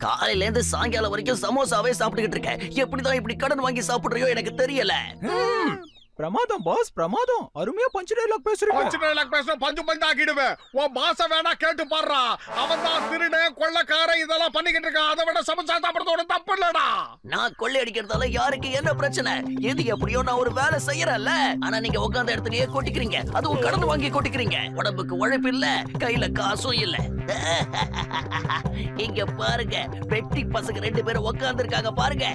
காலையில இருந்து சாயங்காலம் வரைக்கும் சமோசாவே சாப்பிட்டுக்கிட்டு இருக்கேன். எப்படிதான் இப்படி கடன் வாங்கி சாப்பிடுறியோ எனக்கு தெரியல. பிரமாதம் பாஸ், பிரமாதம். அருமையா பஞ்ச் டயலாக் பேசுறீங்க. பஞ்ச் டயலாக் பேச பஞ்சு பஞ்சாக்கிடுவேன். உன் பாச வேணா கேட்டு பாடுறா. அவன் தான் திருடன் கொள்ளக்காரன் இதெல்லாம் பண்ணிக்கிட்டு இருக்கான். அதை விட சமைச்சா சாப்பிடுறதோட தப்பு இல்லடா. நான் கொள்ளை அடிக்கிறதால யாருக்கு என்ன பிரச்சனை? எது எப்படியோ நான் ஒரு வேலை செய்யறேன்ல. ஆனா நீங்க உட்கார்ந்த இடத்துலயே கொட்டிக்கிறீங்க. அதுவும் கடன் வாங்கி கொட்டிக்கிறீங்க. உடம்புக்கு உழைப்பு இல்ல, கையில காசும் இல்ல. இங்க பாருங்க, வெட்டி பசங்க 2 பேரும் உட்கார்ந்து இருக்காங்க பாருங்க.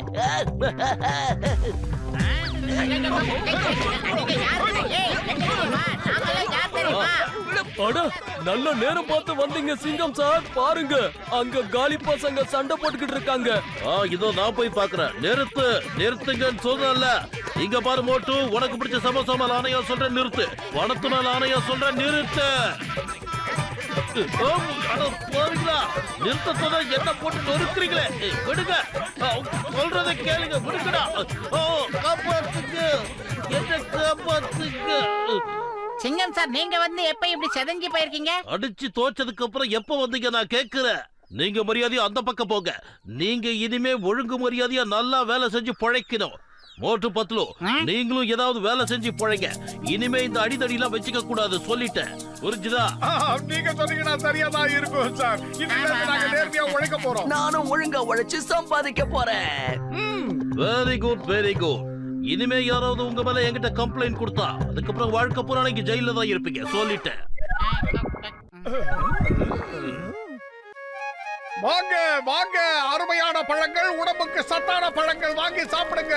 நல்ல நேரம் பார்த்து வந்தீங்க சிங்கம் சார். பாருங்க, அங்க காலி பசங்க சண்டை போட்டுக்கிட்டு இருக்காங்க. இதோ நான் போய் பாக்குறேன். நிறுத்துங்கன்னு சொல்றேன்ல. இங்க பாரு மோட்டு, உனக்கு பிடிச்ச சமோசா மேல ஆணையா சொல்றேன் நிறுத்து. பணத்து மேல ஆணையா சொல்றேன் நிறுத்து. நிறுத்த சொன்னா என்ன போட்டு நொறுக்குறீங்களே? விடுங்க, சொல்றதை கேளுங்க. விடுங்கடா, காப்பாத்துங்க, என்ன காப்பாத்துங்க. சிங்கம் சார், நீங்க வந்து எப்ப இப்படி செதஞ்சு போயிருக்கீங்க? அடிச்சு தோச்சதுக்கு அப்புறம் எப்ப வந்தீங்க நான் கேக்குறேன். நீங்க மரியாதையா அந்த பக்கம் போங்க. நீங்க இனிமே ஒழுங்கு மரியாதையா நல்லா வேலை செஞ்சு பிழைக்கணும். மோட்டு பத்லு, நீங்களும் ஏதாவது வேலை செஞ்சு பிழைங்க. இனிமே இந்த அடிதடிலாம் வச்சுக்க கூடாது சொல்லிட்டேன். புரிஞ்சுதா? நீங்க சொன்னீங்கன்னா சரியாதான் இருக்கும் சார். இனிமே நாங்க நேர்மையா உழைக்க போறோம். நானும் ஒழுங்கா உழைச்சு சம்பாதிக்க போறேன். Very good, very good. இனிமே யாராவது உங்க மேல என்கிட்ட கம்ப்ளைண்ட் கொடுத்தா அதுக்கப்புறம் வாழ்க்கை பூரா நீங்க ஜெயில தான் இருப்பீங்க சொல்லிட்டேன். வாங்க வாங்க, அருமையான பழங்கள், உடம்புக்கு சத்தான பழங்கள் வாங்கி சாப்பிடுங்க.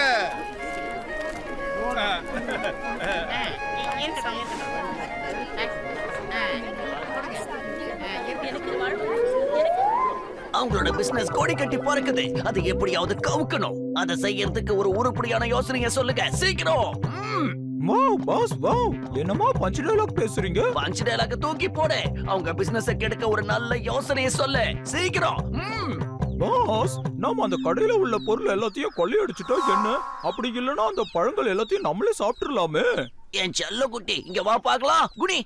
அவங்களோட பிசினஸ் கோடி கட்டி பறக்குது. அது எப்படியாவது கவுக்கணும். அதை செய்யறதுக்கு ஒரு உருப்படியான யோசனையை சொல்லுங்க சீக்கிரம். Wow boss, wow. என்னமா பஞ்ச் டயலாக் பேசுறீங்க? பஞ்ச் டயலாக் தூக்கி போடு. அவங்க பிசினஸ் கெடுக்க ஒரு நல்ல யோசனையை சொல்லு சீக்கிரம். பாஸ், நாம அந்த கடையில உள்ள பொருள் எல்லாத்தையும் கொள்ளையடிச்சிட்டா என்ன? அப்படி இல்லனா அந்த பழங்கள் எல்லாத்தையும் நம்மளே சாப்பிட்டுறலாமே. என் செல்ல குட்டி, இங்க வா பாக்கலாம். குனி,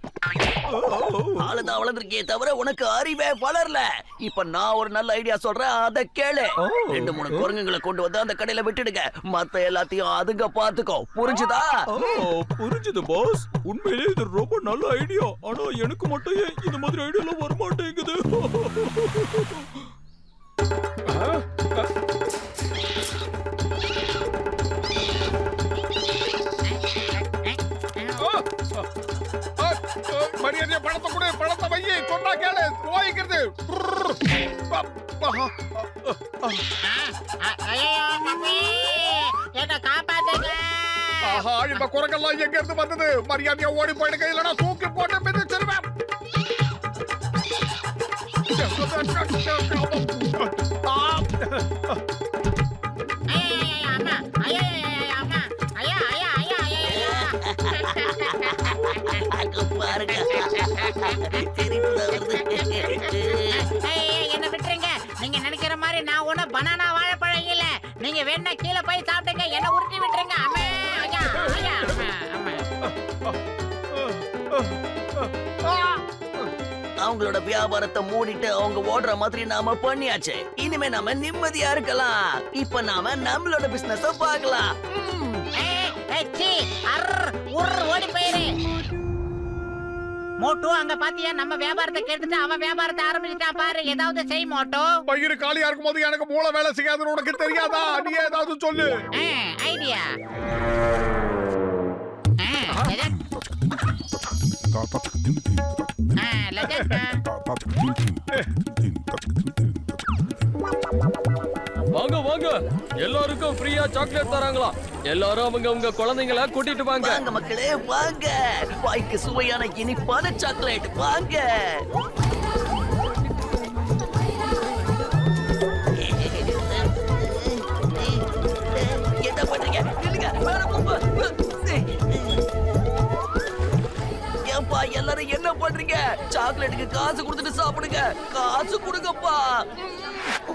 ஆளுதான் வளர்ந்துருக்கே தவிர உனக்கு அறிவே வளரல. இப்ப நான் ஒரு நல்ல ஐடியா சொல்றேன், அத கேளு. 2-3 குரங்குகளை கொண்டு வந்து அந்த கடையில விட்டுடுங்க. மத்த எல்லாத்தையும் அதுங்க பாத்துக்கோ. புரிஞ்சுதா? புரிஞ்சுது பாஸ். உண்மையிலேயே இது ரொம்ப நல்ல ஐடியா. ஆனா எனக்கு மட்டும் இந்த மாதிரி ஐடியாலாம் வர மாட்டேங்குது. மரியாதையா பழத்தை கொடு, பழத்தை வையி, சொன்னா கேளு. போய்க்கிறது. ஆஹா, இந்த குரங்கெல்லாம் எங்க இருந்து வந்தது? மரியாதையா ஓடி போயிடுங்க, இல்லைன்னா தூக்கி போட்டு மிதிச்சிருவேன். என்ன விட்டுருங்க. நீங்க நினைக்கிற மாதிரி நான் ஒன்னும் பனானா வாழைப்பழம் இல்ல. நீங்க வேணா கீழே போய் சாப்பிடுங்க. என்ன உருட்டி விட்டுருங்க. அவங்களோட வியாபாரத்தை மூடிட்டு அவங்க ஓடுற மாதிரி நாம பண்ணியாச்சு. இனிமே நாம நிம்மதியா இருக்கலாம். இப்ப நாம நம்மளோட பிசினஸ் பார்க்கலாம். ஓடி போயிரு. மோட்டு, அங்க பாத்தியா? நம்ம வியாபாரத்தை கேட்டுட்டு அவன் வியாபாரத்தை ஆரம்பிச்சுட்டான் பாரு. ஏதாவது செய் மோட்டு. பயிறு காலியா இருக்கும் போது எனக்கு மூளை வேலை செய்யாதுன்னு உனக்கு தெரியாதா? நீ ஏதாவது சொல்லு. ஐடியா. வாங்க வாங்க, எல்லாருக்கும் ஃப்ரீயா சாக்லேட் தராங்களா? எல்லாரும் அவங்க உங்க குழந்தைங்களை கூட்டிட்டு வாங்க. வாங்க மக்களே வாங்க. வாய்க்கு சுவையான இனிப்பான சாக்லேட் வாங்க. என்ன பண்றீங்க? ஏப்பா எல்லாரும் என்ன பண்றீங்க? சாக்லேட்டுக்கு காசு கொடுத்துட்டு சாப்பிடுங்க. காசு கொடுங்கப்பா.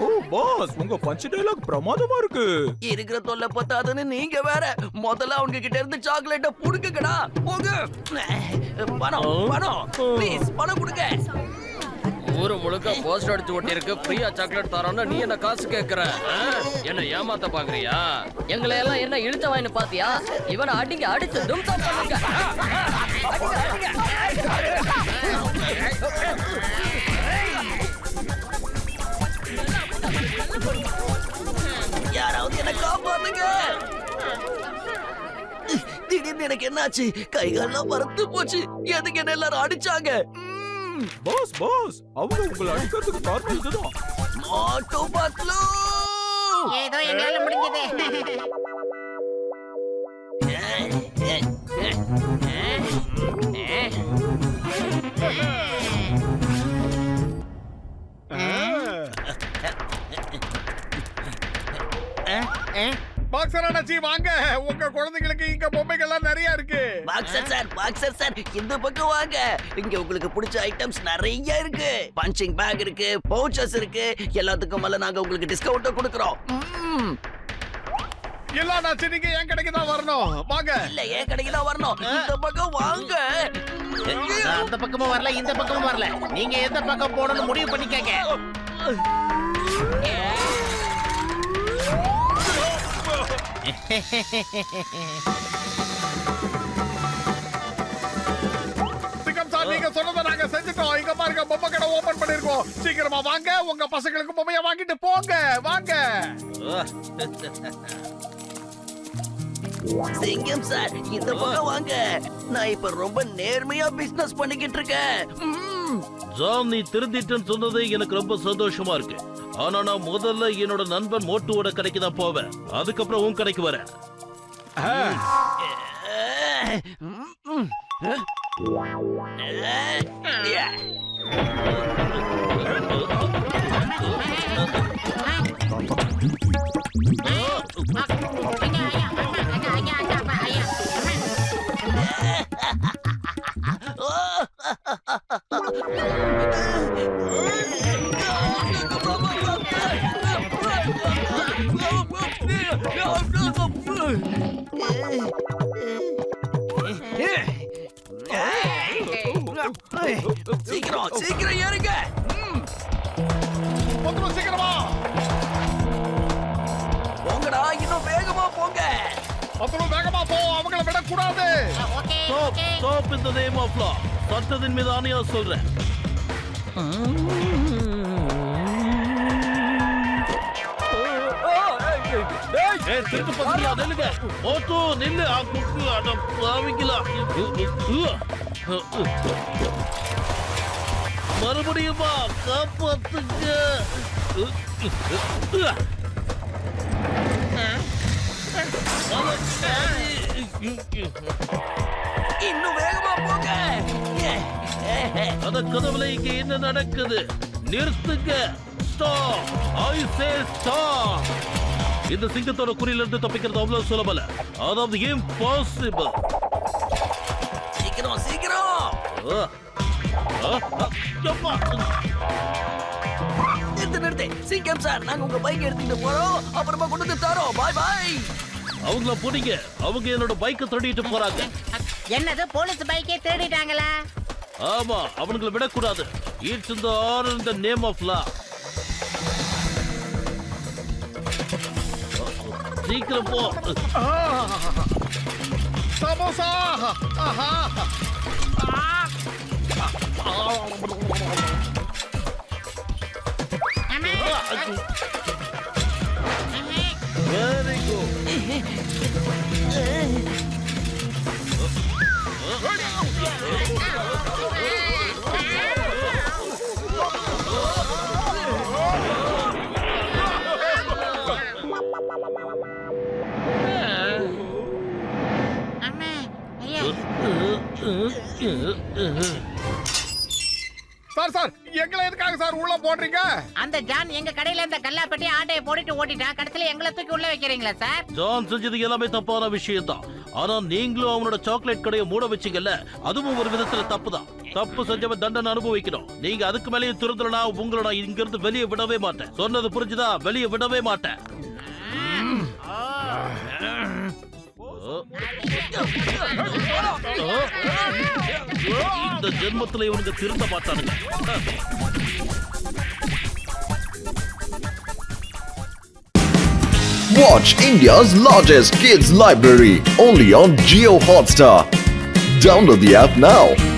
ஓ பாஸ், உங்க பஞ்ச் டயலாக் பிரமாதமா இருக்கு. இருக்கிற தொல்லை பத்தாதுன்னு நீங்க வேற முதல்ல அவங்க கிட்ட இருந்து சாக்லேட்ட புடுங்குங்கடா. போங்க. பணம் பணம் ப்ளீஸ் பணம் கொடுங்க. ஊரு முழுக்க போஸ்ட் அடிச்சு ஒட்டி இருக்கு, ஃப்ரீயா சாக்லேட் தரோம்னா நீ என்ன காசு கேக்குற? என்ன ஏமாத்த பாக்குறியா? எங்களை எல்லாம் என்ன இழுத்த வாயின்னு பாத்தியா? இவனை அடிங்க, அடிச்சு தும்சம் பண்ணுங்க. யாராவது என்ன காப்பாத்துங்க. திடீர்னு எனக்கு என்னாச்சு? கைகாலெல்லாம் மரத்து போச்சு. எதுக்கு என்ன எல்லாரும் அடிச்சாங்க? பாஸ் பாஸ், அவங்க உங்களை அடிக்கிறதுக்கு காரணம் இதுதான். மோட்டு பத்லு. ஏதோ எங்களால முடிஞ்சது. பாக்ஸர் அண்ணாச்சி வாங்க, உங்க குழந்தைகளுக்கு இங்க பொம்மைகள்லாம் நிறைய இருக்கு. பாக்ஸர் சார் இந்த பக்கம் வாங்க. இங்க உங்களுக்கு பிடிச்ச ஐட்டம்ஸ் நிறைய இருக்கு. பஞ்சிங் பேக் இருக்கு, பவுச்சஸ் இருக்கு. எல்லாத்துக்கும் மேல நாங்க உங்களுக்கு டிஸ்கவுண்ட் கொடுக்கறோம். இல்ல அண்ணாச்சி, நீங்க என் கடைக்கு தான் வரணும். வாங்க. இல்ல ஏன் கடைக்கு தான் வரணும். இந்த பக்கம் வாங்க. நான் அந்த பக்கமும் வரல, இந்த பக்கமும் வரல. நீங்க எந்த பக்கம் போகணும்னு முடிவு பண்ணிக்கங்க. சிங்கம் சார், நீங்க சொன்னதை நாங்க செஞ்சுட்டோம். இங்க பாருங்க, பொம்மை கடை ஓபன் பண்ணிருக்கோம். சீக்கிரமா வாங்க, உங்க பசங்களுக்கு பொம்மைய வாங்கிட்டு போங்க. வாங்க. சிங்கம் சார் இந்த பக்கம் வாங்க. நான் இப்ப ரொம்ப நேர்மையா பிசினஸ் பண்ணிக்கிட்டு இருக்கேன். ஜான், நீ திருந்திட்டேன்னு சொன்னது எனக்கு ரொம்ப சந்தோஷமா இருக்கு. ஆனா நான் முதல்ல என்னோட நண்பன் மோட்டுவோட கடைக்கு தான் போவேன். அதுக்கப்புறம் உன் கடைக்கு வரேன். சீக்கிரம் சீக்கிரம் ஏறுங்க. மொத்தம் சீக்கிரமா போங்கடா, இன்னும் வேகமா போங்க. மொத்தம் வேகமா போ, அவங்கள விடக்கூடாது. Stop in the name of law. சட்டத்தின் மீது ஆணையா சொல்றேன். திருட்டு பசங்களா, நில்லுங்க. மோட்டு நில்லு. மறுபடியுமா? காப்பாத்துங்க. இன்னும் வேகமா போங்க. அத கதவுல இங்க என்ன நடக்குது? நிறுத்துங்க. ஸ்டாப். ஐ சே ஸ்டாப். இந்த சிங்கத்தோட குறியில இருந்து தப்பிக்கிறது அவ்வளவு சுலபல. அதாவது இம்பாசிபிள். சீக்கிரம் சீக்கிரம். நிறுத்து. சிங்கம் சார், நாங்க உங்க பைக் எடுத்துட்டு போறோம். அப்புறமா கொண்டு வந்து தரோம். பாய் பாய். அவங்கள புடிங்க. அவங்க என்னோட பைக்கை திருடிட்டு போறாங்க. என்னது, போலீஸ் பைக்கே தேடிட்டாங்களா? ஆமா, அவங்களை விடக்கூடாது. இட்ஸ் இந்த order in the name of law. சீக்கிரம் போ. Samosa. Very good. Sir sir, எங்களை எதுக்காக சார் உள்ள போடுறீங்க? அந்த ஜான் எங்க கடையில இந்த கல்லாப்பட்டி ஆட்டையை போட்டுட்டு ஓட்டிட்டான். கடைசியில எங்களை தூக்கி உள்ள வைக்கிறீங்களா சார்? ஜான் செஞ்சது எல்லாமே தப்பான விஷயம் தான். ஆனா நீங்களும் அவனோட சாக்லேட் கடையை மூட வச்சீங்கல்ல, அதுவும் ஒரு விதத்துல தப்பு தான். தப்பு செஞ்சவன் தண்டனை அனுபவிக்கணும். நீங்க அதுக்கு மேலேயும் திருந்தலனா உங்களை நான் இங்க இருந்து வெளியே விடவே மாட்டேன். சொன்னது புரிஞ்சுதா? வெளியே விடவே மாட்டேன். இந்த ஜென்மத்துல இவனுக்கு திருந்த மாட்டானுங்க. Watch India's largest kids library only on Jio Hotstar. Download the app now.